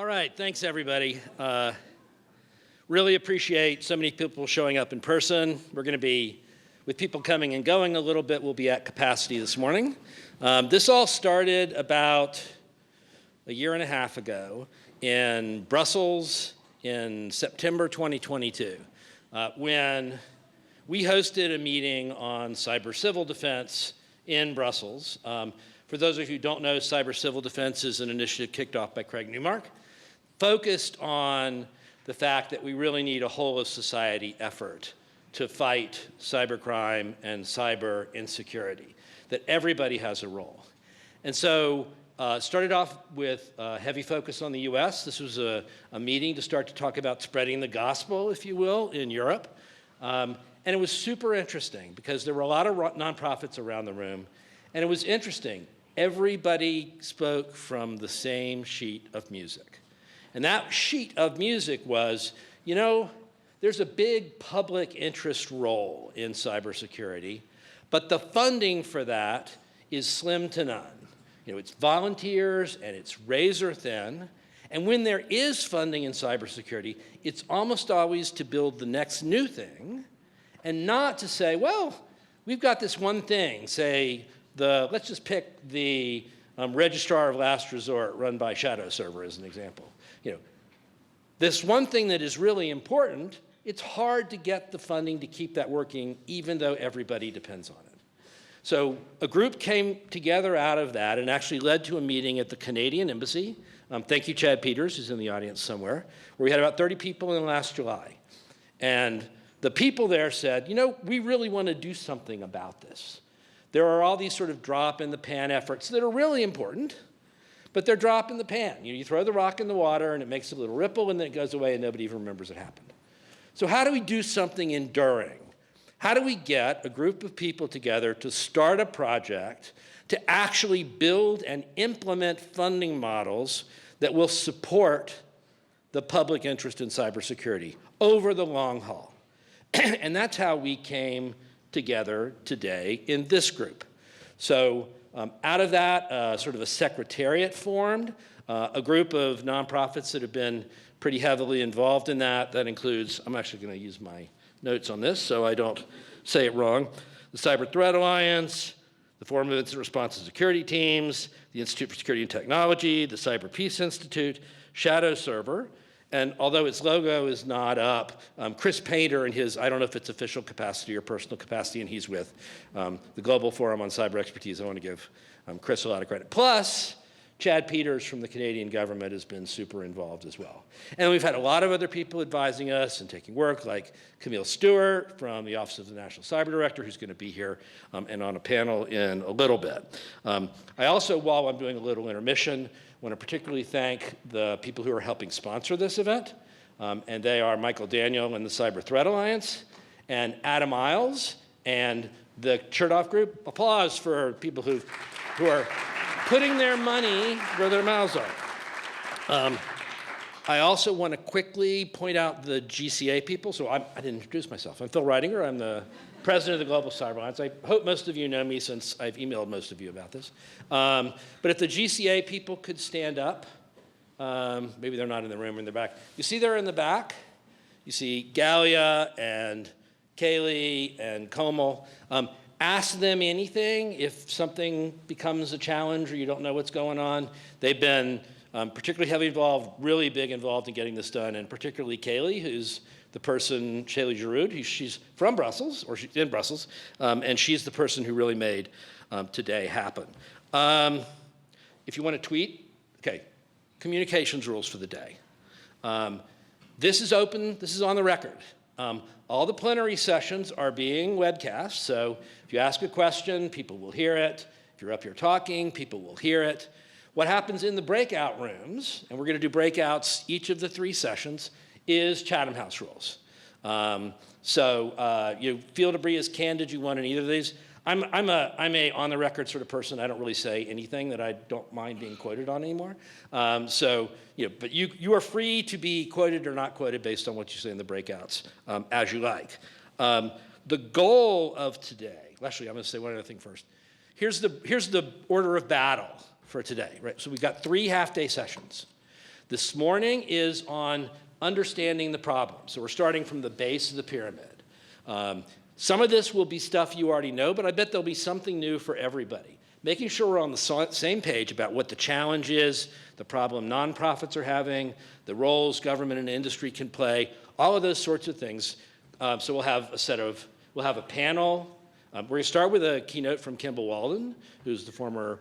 All right, thanks everybody. Really appreciate so many people showing up in person. We're going to be, with people coming and going a little bit, we'll be at capacity this morning. This all started about a year and a half ago in Brussels in September 2022, when we hosted a meeting on cyber civil defense in Brussels. For those of you who don't know, cyber civil defense is an initiative kicked off by Craig Newmark, focused on the fact that we really need a whole of society effort to fight cybercrime and cyber insecurity, that everybody has a role. And so started off with a heavy focus on the US. This was a meeting to start to talk about spreading the gospel, if you will, in Europe. And it was super interesting because there were a lot of nonprofits around the room. And it was interesting. Everybody spoke from the same sheet of music. And that sheet of music was, you know, there's a big public interest role in cybersecurity, but the funding for that is slim to none. You know, it's volunteers and it's razor thin. And when there is funding in cybersecurity, it's almost always to build the next new thing and not to say, well, we've got this one thing, say, let's just pick the registrar of last resort run by Shadow Server as an example. You know, this one thing that is really important, it's hard to get the funding to keep that working even though everybody depends on it. So a group came together out of that and actually led to a meeting at the Canadian Embassy. Thank you, Chad Peters, who's in the audience somewhere, where we had about 30 people in last July. And the people there said, you know, we really want to do something about this. There are all these sort of drop in the pan efforts that are really important, but they're drop in the pan. You throw the rock in the water and it makes a little ripple and then it goes away and nobody even remembers it happened. So how do we do something enduring? How do we get a group of people together to start a project to actually build and implement funding models that will support the public interest in cybersecurity over the long haul? And that's how we came together today in this group. So out of that, sort of a secretariat formed, a group of nonprofits that have been pretty heavily involved in that. That includes, I'm actually going to use my notes on this so I don't say it wrong, the Cyber Threat Alliance, the Forum of Incident Response and Security Teams, the Institute for Security and Technology, the Cyber Peace Institute, Shadow Server, and although its logo is not up, Chris Painter in his, I don't know if it's official capacity or personal capacity, and he's with the Global Forum on Cyber Expertise. I want to give Chris a lot of credit. Plus, Chad Peters from the Canadian government has been super involved as well. And we've had a lot of other people advising us and taking work, like Camille Stewart from the Office of the National Cyber Director, who's going to be here and on a panel in a little bit. I also, while I'm doing a little intermission, want to particularly thank the people who are helping sponsor this event. And they are Michael Daniel and the Cyber Threat Alliance, and Adam Isles, and the Chertoff Group. Applause for people who are putting their money where their mouths are. I also want to quickly point out the GCA people. So I didn't introduce myself. I'm Phil Reidinger. I'm the president of the Global Cyber Alliance. I hope most of you know me since I've emailed most of you about this. But if the GCA people could stand up, maybe they're not in the room or in the back. You see they're in the back. You see Galia and Kaylee and Komal. Ask them anything if something becomes a challenge or you don't know what's going on. They've been particularly heavily involved, really big involved in getting this done, and particularly Kaylee, who's the person, Shaylee Giroud, she's from Brussels, or she's in Brussels, and she's the person who really made today happen. If you want to tweet, okay, communications rules for the day. This is open, this is on the record. All the plenary sessions are being webcast, so if you ask a question, people will hear it. If you're up here talking, people will hear it. What happens in the breakout rooms, and we're going to do breakouts each of the 3 sessions, is Chatham House rules. You feel to be as candid you want in either of these. I'm a on the record sort of person. I don't really say anything that I don't mind being quoted on anymore. But you are free to be quoted or not quoted based on what you say in the breakouts, as you like. The goal of today, actually, I'm going to say one other thing first. Here's the order of battle for today, right? So we've got 3 half-day sessions. This morning is on understanding the problem. So we're starting from the base of the pyramid. Some of this will be stuff you already know, but I bet there'll be something new for everybody. Making sure we're on the same page about what the challenge is, the problem nonprofits are having, the roles government and industry can play, all of those sorts of things. So we'll have a panel. We're going to start with a keynote from Kimball Walden, who's the former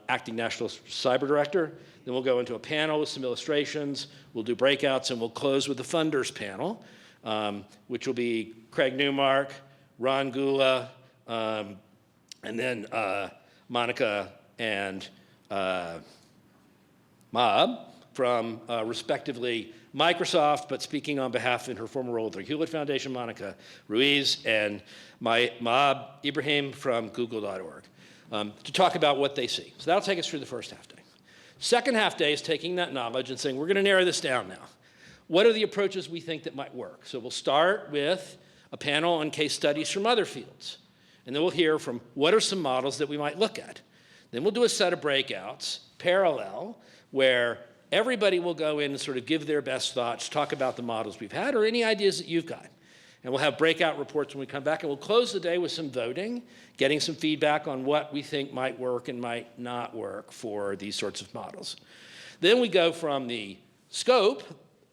acting national cyber director. Then we'll go into a panel with some illustrations. We'll do breakouts, and we'll close with the funders panel, which will be Craig Newmark, Ron Gula, and then Monica and Mob from, respectively, Microsoft, but speaking on behalf in her former role with the Hewlett Foundation, Monica Ruiz, and Mob Ibrahim from Google.org, to talk about what they see. So that'll take us through the first half day. Second half day is taking that knowledge and saying, we're going to narrow this down now. What are the approaches we think that might work? So we'll start with a panel on case studies from other fields. And then we'll hear from what are some models that we might look at. Then we'll do a set of breakouts, parallel, where everybody will go in and sort of give their best thoughts, talk about the models we've had, or any ideas that you've got. And we'll have breakout reports when we come back, and we'll close the day with some voting, getting some feedback on what we think might work and might not work for these sorts of models. Then we go from the scope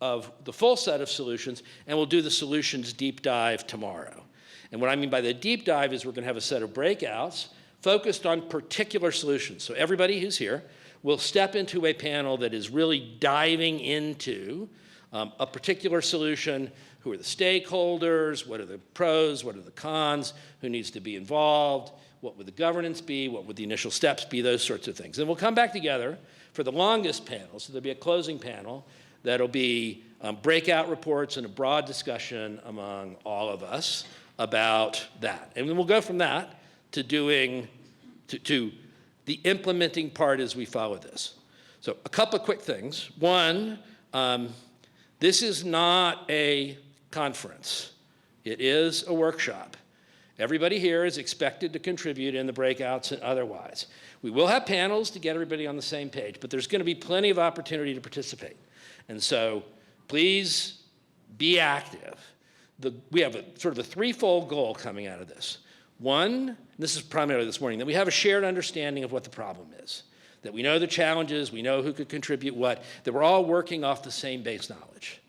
of the full set of solutions, and we'll do the solutions deep dive tomorrow. And what I mean by the deep dive is we're going to have a set of breakouts focused on particular solutions. So everybody who's here will step into a panel that is really diving into a particular solution. Who are the stakeholders? What are the pros? What are the cons? Who needs to be involved? What would the governance be? What would the initial steps be? Those sorts of things. And we'll come back together for the longest panel. So there'll be a closing panel that'll be breakout reports and a broad discussion among all of us about that. And then we'll go from that to doing, to the implementing part as we follow this. So a couple of quick things. One, this is not a conference. It is a workshop. Everybody here is expected to contribute in the breakouts and otherwise. We will have panels to get everybody on the same page, but there's going to be plenty of opportunity to participate. And so please be active. We have a sort of a threefold goal coming out of this. One, and this is primarily this morning, that we have a shared understanding of what the problem is, that we know the challenges, we know who could contribute what, that we're all working off the same base knowledge.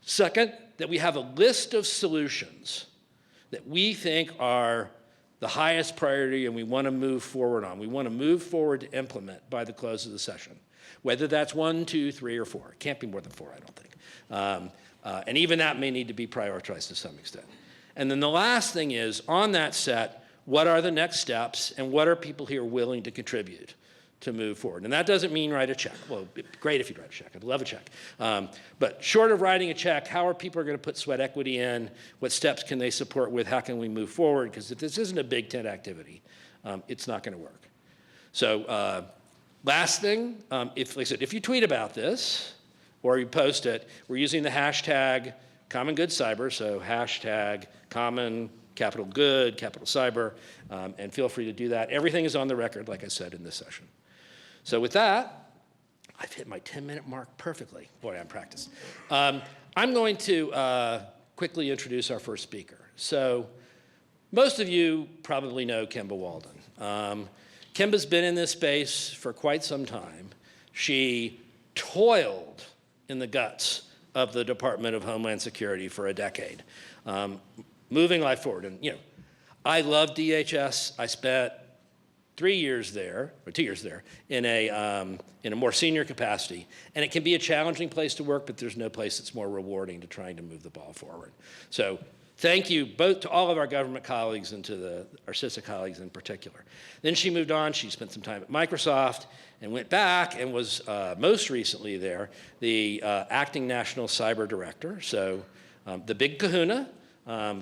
Second, that we have a list of solutions that we think are the highest priority and we want to move forward on. We want to move forward to implement by the close of the session, whether that's 1, 2, 3, or 4. It can't be more than 4, I don't think. And even that may need to be prioritized to some extent. And then the last thing is, on that set, what are the next steps and what are people here willing to contribute to move forward? And that doesn't mean write a check. Well, it'd be great if you'd write a check. I'd love a check. But short of writing a check, how are people going to put sweat equity in? What steps can they support with? How can we move forward? Because if this isn't a big tent activity, it's not going to work. So last thing, like I said, if you tweet about this or you post it, we're using the hashtag Common Good Cyber, so hashtag Common, capital Good, capital Cyber, and feel free to do that. Everything is on the record, like I said, in this session. So with that, I've hit my 10-minute mark perfectly. Boy, I'm practiced. I'm going to quickly introduce our first speaker. So most of you probably know Kimba Walden. Kimba's been in this space for quite some time. She toiled in the guts of the Department of Homeland Security for a decade, moving life forward. And I love DHS. I spent 3 years there, or 2 years there, in a more senior capacity. And it can be a challenging place to work, but there's no place that's more rewarding to trying to move the ball forward. So thank you both to all of our government colleagues and to our CISA colleagues in particular. Then she moved on. She spent some time at Microsoft and went back and was most recently there, the acting national cyber director. So the big kahuna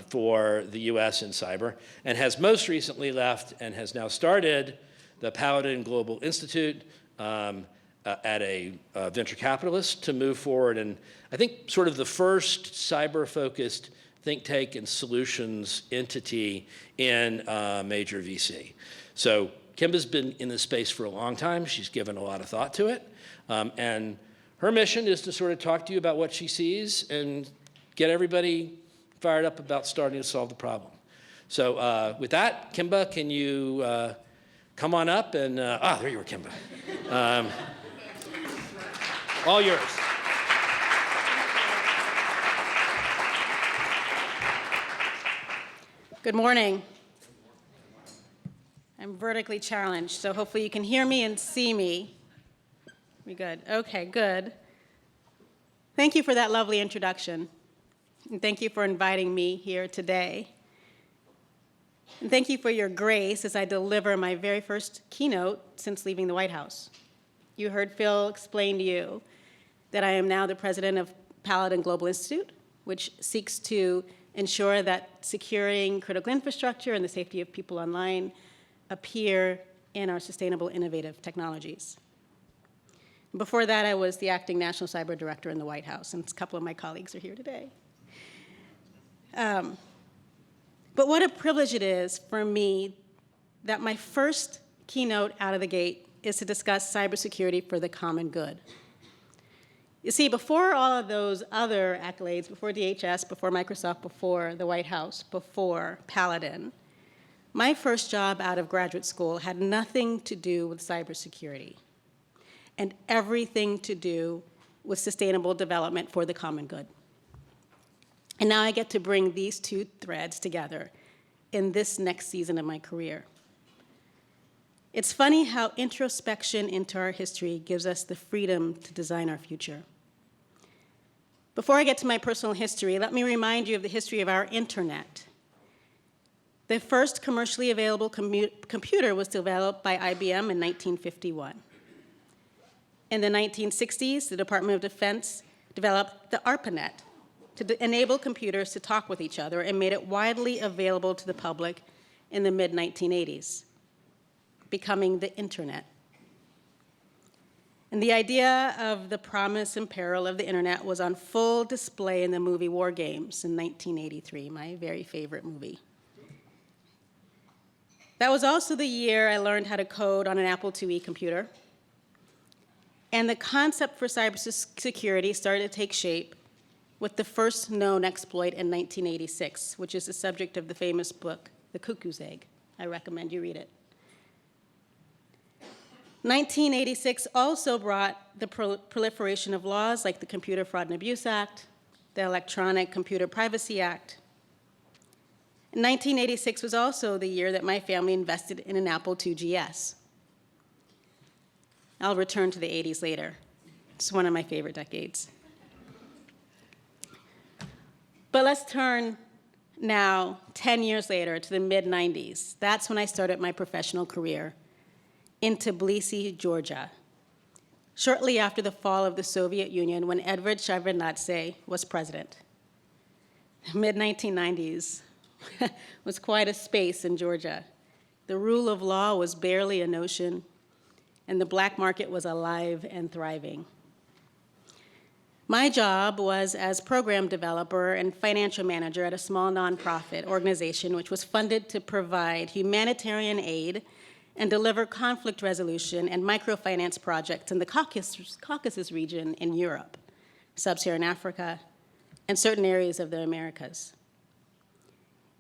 for the US in cyber, and has most recently left and has now started the Paladin Global Institute at a venture capitalist to move forward. And I think sort of the first cyber-focused think tank and solutions entity in major VC. So Kimba's been in this space for a long time. She's given a lot of thought to it. And Her mission is to sort of talk to you about what she sees and get everybody fired up about starting to solve the problem. So with that, Kimba, can you come on up and, there you are, Kimba. All yours. Good morning. I'm vertically challenged, so hopefully you can hear me and see me. We good? Okay, good. Thank you for that lovely introduction. And thank you for inviting me here today. And thank you for your grace as I deliver my very first keynote since leaving the White House. You heard Phil explain to you that I am now the president of Paladin Global Institute, which seeks to ensure that securing critical infrastructure and the safety of people online appear in our sustainable, innovative technologies. Before that, I was the acting National Cyber Director in the White House, and a couple of my colleagues are here today. But what a privilege it is for me that my first keynote out of the gate is to discuss cybersecurity for the common good. You see, before all of those other accolades, before DHS, before Microsoft, before the White House, before Paladin, my first job out of graduate school had nothing to do with cybersecurity and everything to do with sustainable development for the common good. And now I get to bring these two threads together in this next season of my career. It's funny how introspection into our history gives us the freedom to design our future. Before I get to my personal history, let me remind you of the history of our internet. The first commercially available computer was developed by IBM in 1951. In the 1960s, the Department of Defense developed the ARPANET to enable computers to talk with each other and made it widely available to the public in the mid-1980s, becoming the internet. And the idea of the promise and peril of the internet was on full display in the movie War Games in 1983, my very favorite movie. That was also the year I learned how to code on an Apple IIe computer. And the concept for cybersecurity started to take shape with the first known exploit in 1986, which is the subject of the famous book, The Cuckoo's Egg. I recommend you read it. 1986 also brought the proliferation of laws like the Computer Fraud and Abuse Act, the Electronic Computer Privacy Act. 1986 was also the year that my family invested in an Apple IIgs. I'll return to the 80s later. It's one of my favorite decades. But let's turn now, 10 years later, to the mid-90s. That's when I started my professional career in Tbilisi, Georgia, shortly after the fall of the Soviet Union when Edvard Shevardnadze was president. The mid-1990s was quite a space in Georgia. The rule of law was barely a notion, and the black market was alive and thriving. My job was as program developer and financial manager at a small nonprofit organization which was funded to provide humanitarian aid and deliver conflict resolution and microfinance projects in the Caucasus region in Europe, Sub-Saharan Africa, and certain areas of the Americas.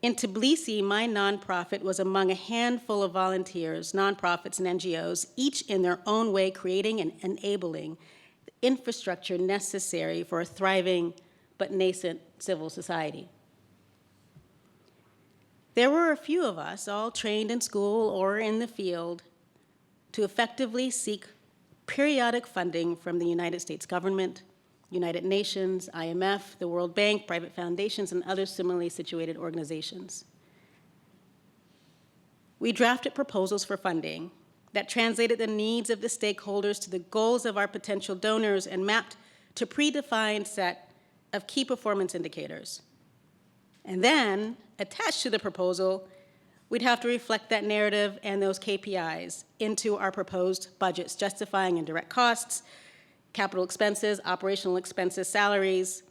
In Tbilisi, my nonprofit was among a handful of volunteers, nonprofits, and NGOs, each in their own way creating and enabling the infrastructure necessary for a thriving but nascent civil society. There were a few of us, all trained in school or in the field, to effectively seek periodic funding from the United States government, United Nations, IMF, the World Bank, private foundations, and other similarly situated organizations. We drafted proposals for funding that translated the needs of the stakeholders to the goals of our potential donors and mapped to a predefined set of key performance indicators. And then, attached to the proposal, we'd have to reflect that narrative and those KPIs into our proposed budgets, justifying indirect costs, capital expenses, operational expenses, salaries,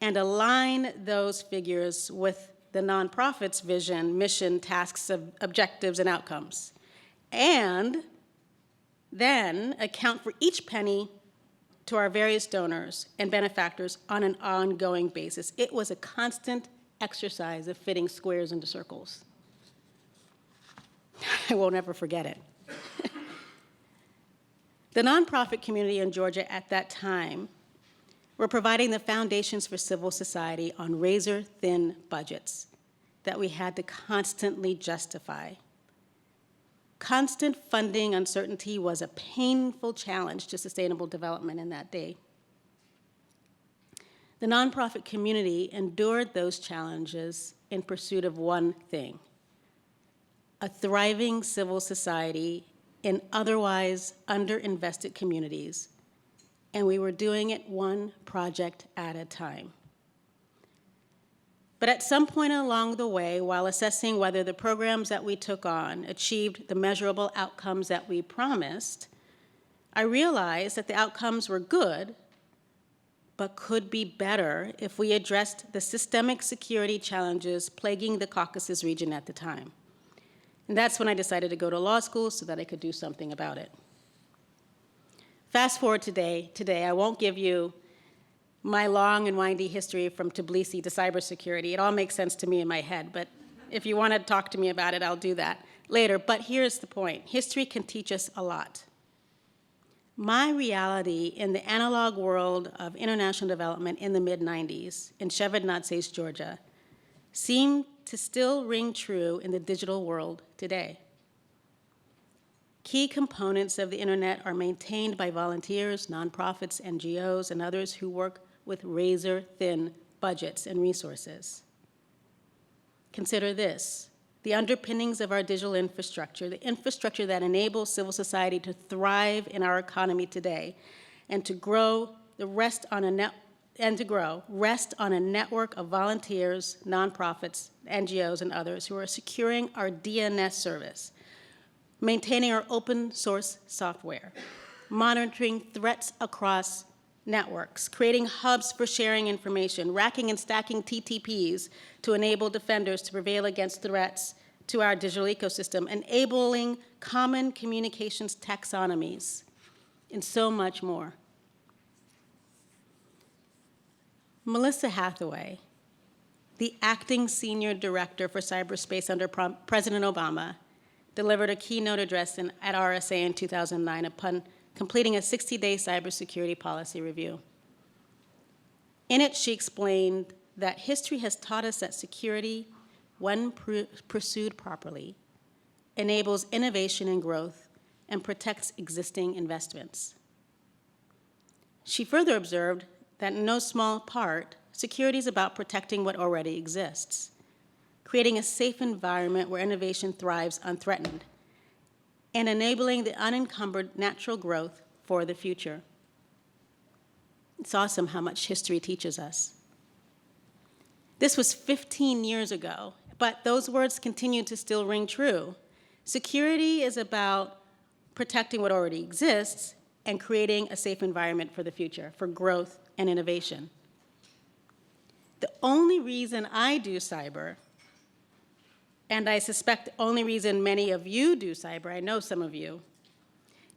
and align those figures with the nonprofit's vision, mission, tasks, objectives, and outcomes. And then account for each penny to our various donors and benefactors on an ongoing basis. It was a constant exercise of fitting squares into circles. I won't ever forget it. The nonprofit community in Georgia at that time were providing the foundations for civil society on razor-thin budgets that we had to constantly justify. Constant funding uncertainty was a painful challenge to sustainable development in that day. The nonprofit community endured those challenges in pursuit of one thing: a thriving civil society in otherwise underinvested communities, and we were doing it one project at a time. But at some point along the way, while assessing whether the programs that we took on achieved the measurable outcomes that we promised, I realized that the outcomes were good, but could be better if we addressed the systemic security challenges plaguing the Caucasus region at the time. And that's when I decided to go to law school so that I could do something about it. Fast forward today, I won't give you my long and windy history from Tbilisi to cybersecurity. It all makes sense to me in my head, but if you want to talk to me about it, I'll do that later. But here's the point. History can teach us a lot. My reality in the analog world of international development in the mid-90s in Shevardnadze, Georgia, seemed to still ring true in the digital world today. Key components of the internet are maintained by volunteers, nonprofits, NGOs, and others who work with razor-thin budgets and resources. Consider this: the underpinnings of our digital infrastructure, the infrastructure that enables civil society to thrive in our economy today and to grow, rest on a network of volunteers, nonprofits, NGOs, and others who are securing our DNS service, maintaining our open source software, monitoring threats across networks, creating hubs for sharing information, racking and stacking TTPs to enable defenders to prevail against threats to our digital ecosystem, enabling common communications taxonomies, and so much more. Melissa Hathaway, the acting senior director for cyberspace under President Obama, delivered a keynote address at RSA in 2009 upon completing a 60-day cybersecurity policy review. In it, she explained that history has taught us that security, when pursued properly, enables innovation and growth and protects existing investments. She further observed that in no small part, security is about protecting what already exists, creating a safe environment where innovation thrives unthreatened, and enabling the unencumbered natural growth for the future. It's awesome how much history teaches us. This was 15 years ago, but those words continue to still ring true. Security is about protecting what already exists and creating a safe environment for the future, for growth and innovation. The only reason I do cyber, and I suspect the only reason many of you do cyber, I know some of you,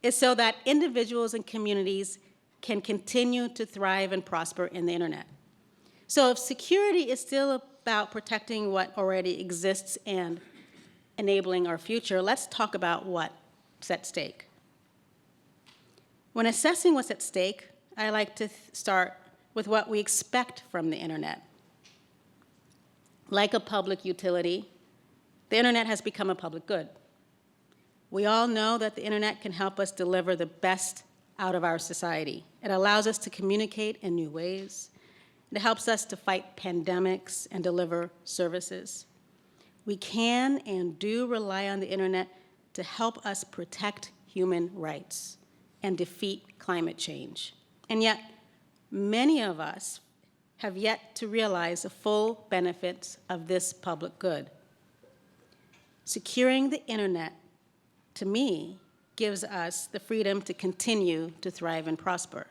is so that individuals and communities can continue to thrive and prosper in the internet. So if security is still about protecting what already exists and enabling our future, let's talk about what's at stake. When assessing what's at stake, I like to start with what we expect from the internet. Like a public utility, the internet has become a public good. We all know that the internet can help us deliver the best out of our society. It allows us to communicate in new ways. It helps us to fight pandemics and deliver services. We can and do rely on the internet to help us protect human rights and defeat climate change. And yet, many of us have yet to realize the full benefits of this public good. Securing the internet, to me, gives us the freedom to continue to thrive and prosper.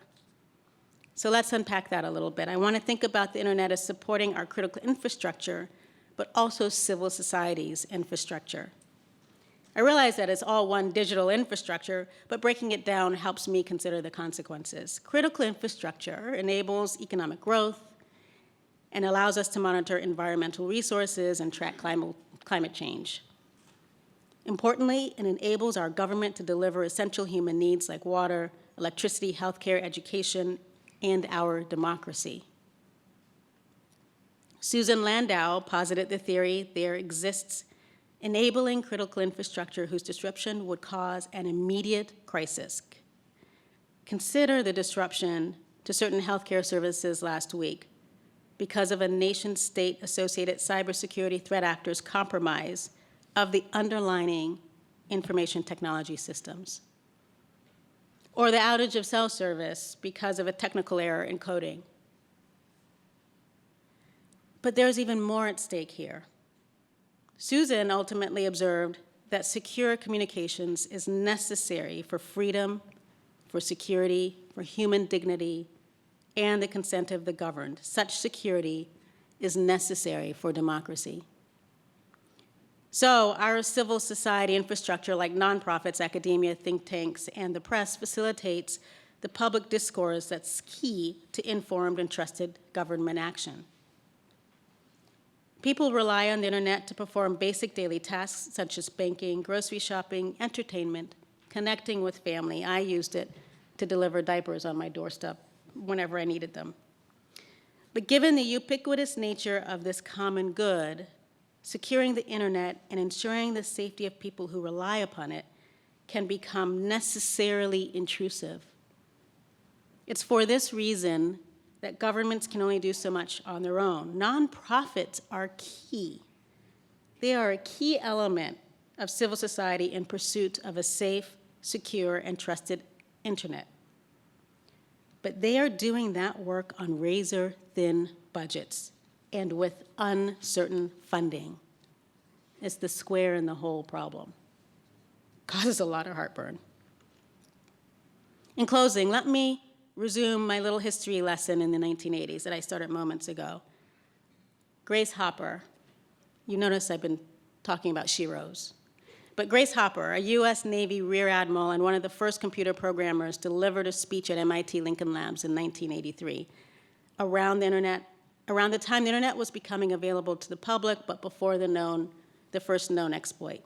So let's unpack that a little bit. I want to think about the internet as supporting our critical infrastructure, but also civil society's infrastructure. I realize that it's all one digital infrastructure, but breaking it down helps me consider the consequences. Critical infrastructure enables economic growth and allows us to monitor environmental resources and track climate change. Importantly, it enables our government to deliver essential human needs like water, electricity, healthcare, education, and our democracy. Susan Landau posited the theory there exists enabling critical infrastructure whose disruption would cause an immediate crisis. Consider the disruption to certain healthcare services last week because of a nation-state associated cybersecurity threat actor's compromise of the underlying information technology systems. Or the outage of cell service because of a technical error in coding. But there's even more at stake here. Susan ultimately observed that secure communications is necessary for freedom, for security, for human dignity, and the consent of the governed. Such security is necessary for democracy. So our civil society infrastructure, like nonprofits, academia, think tanks, and the press, facilitates the public discourse that's key to informed and trusted government action. People rely on the internet to perform basic daily tasks such as banking, grocery shopping, entertainment, connecting with family. I used it to deliver diapers on my doorstep whenever I needed them. But given the ubiquitous nature of this common good, securing the internet and ensuring the safety of people who rely upon it can become necessarily intrusive. It's for this reason that governments can only do so much on their own. Nonprofits are key. They are a key element of civil society in pursuit of a safe, secure, and trusted internet. But they are doing that work on razor-thin budgets and with uncertain funding. It's the square in the hole problem. Causes a lot of heartburn. In closing, let me resume my little history lesson in the 1980s that I started moments ago. Grace Hopper, you notice I've been talking about sheroes. But Grace Hopper, a US Navy Rear Admiral and one of the first computer programmers, delivered a speech at MIT Lincoln Labs in 1983 around the time the internet was becoming available to the public, but before the first known exploit.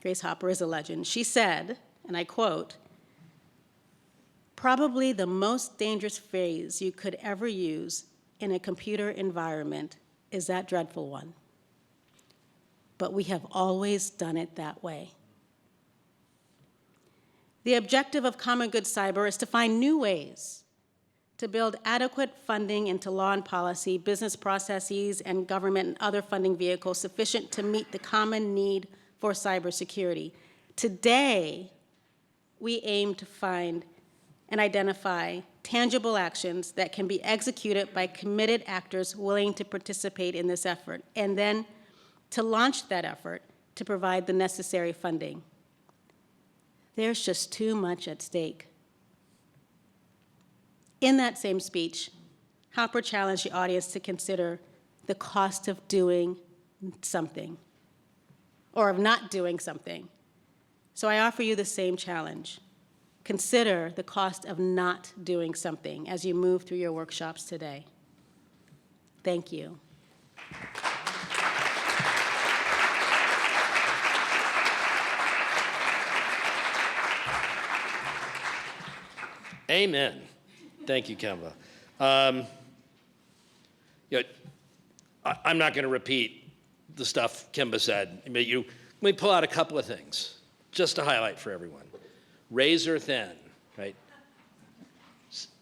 Grace Hopper is a legend. She said, and I quote, "Probably the most dangerous phrase you could ever use in a computer environment is that dreadful one. But we have always done it that way." The objective of Common Good Cyber is to find new ways to build adequate funding into law and policy, business processes, and government and other funding vehicles sufficient to meet the common need for cybersecurity. Today, we aim to find and identify tangible actions that can be executed by committed actors willing to participate in this effort, and then to launch that effort to provide the necessary funding. There's just too much at stake. In that same speech, Hopper challenged the audience to consider the cost of doing something, or of not doing something. So I offer you the same challenge. Consider the cost of not doing something as you move through your workshops today. Thank you. Amen. Thank you, Kemba. I'm not going to repeat the stuff Kemba said, but let me pull out a couple of things just to highlight for everyone. Razor thin, right?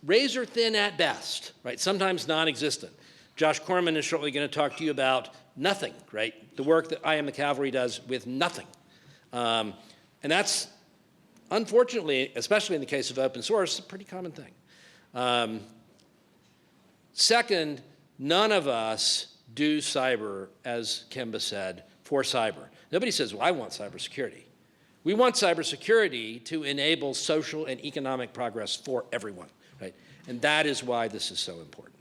Razor thin at best, right? Sometimes non-existent. Josh Corman is shortly going to talk to you about nothing, right? The work that I Am the Cavalry does with nothing. And that's, unfortunately, especially in the case of open source, a pretty common thing. Second, none of us do cyber, as Kemba said, for cyber. Nobody says, well, I want cybersecurity. We want cybersecurity to enable social and economic progress for everyone, right? And that is why this is so important.